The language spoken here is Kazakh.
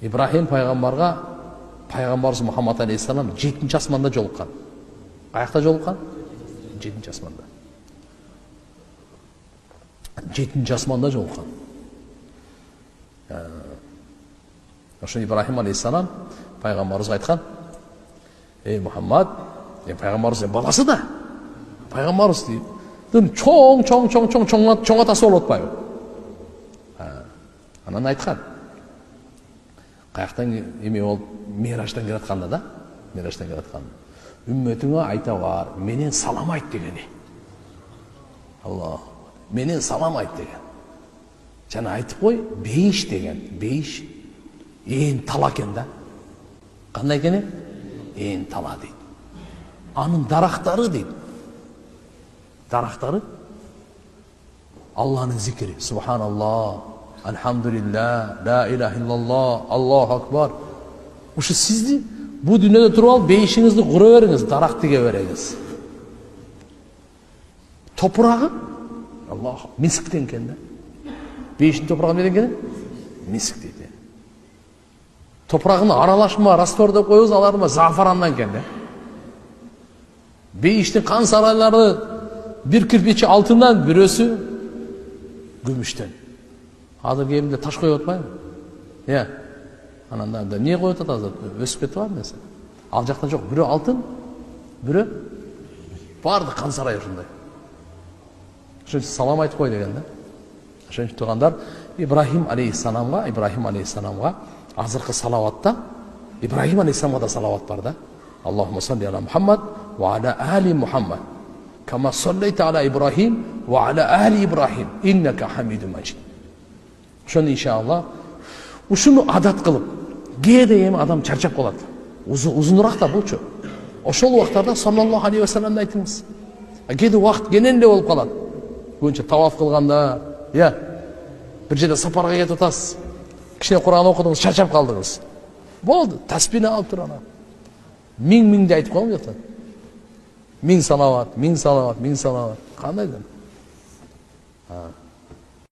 Ибрахим пайғамбарымыз Мұхаммад алейхиссалам 7-ші асманда жолыққан. Қаяқта жолыққан? 7-ші асманда. 7-ші асманда жолыққан. Ошо Ибрахим алейхиссалам пайғамбарымызға айтқан: "Ей Мұхаммад, пайғамбарымыз баласы да. Пайғамбарымыз дейді, чоң атасы болып отпайбы?" Анан айтқан. Қаяқтан еме ол Мираждан келатқанда да, Мираждан келатқанда. Үмметіңе айта бар, менен салам айт дегені. Аллах, менен салам айт деген. Жана айтып қой, бейіш деген, бейіш. Ең тала екен да. Қандай екен? Ең тала дейді. Анын дарақтары дейді. Дарақтары Алланың зикри. Субханаллах, Альхамдулилlah, ла иляха иллаллах, Аллаху акбар. Ушу сизди бу дүйнөдө туруп алып бейишиңизди кура бериңиз, дарак тиге бериңиз. Топурагы Аллах мисктен экен да. Бейиштин топурагы эмнеден экен? Миск дейт. Топурагына аралашма, раствор деп коебуз, аларма зафарандан экен да. Бейиштин кан сарайлары бир кирпичи алтындан, бирөөсү күмүштөн. Азыр кемінде таш қойып отпаймы? Иә. Ананда не қойып отады азыр? Өсіп кетіп бар несі? Ал жақта жоқ. Бірі алтын, бірі барды қан сарай ұрындай. Шын салам айтып қой деген да. Шын тұрғандар Ибрахим алейхиссаламға азырқы салаватта Ибрахим алейхиссаламға да салават бар да. Аллахумма салли аля Мухаммад ва аля али Мухаммад. Кама саллайта аля Ибрахим ва аля али Ибрахим. Иннака хамиду маджид. Шоны иншалла ушуну адат кылып, кээде эми адам чарчап калат. Узунураак да булчу. Ошол убактарда саллаллаху алейхи ва салламды айтыңыз. Кээде убакыт кенен эле болуп калат. Көбүнчө таваф кылганда, бир жерде сапарга кетип атасыз. Кичине Кур'ан окудуңуз, чарчап калдыңыз. Болду, таспини алып туруп анан. Миңди айтып коюңуз жактан. Миң салават. Кандайдан?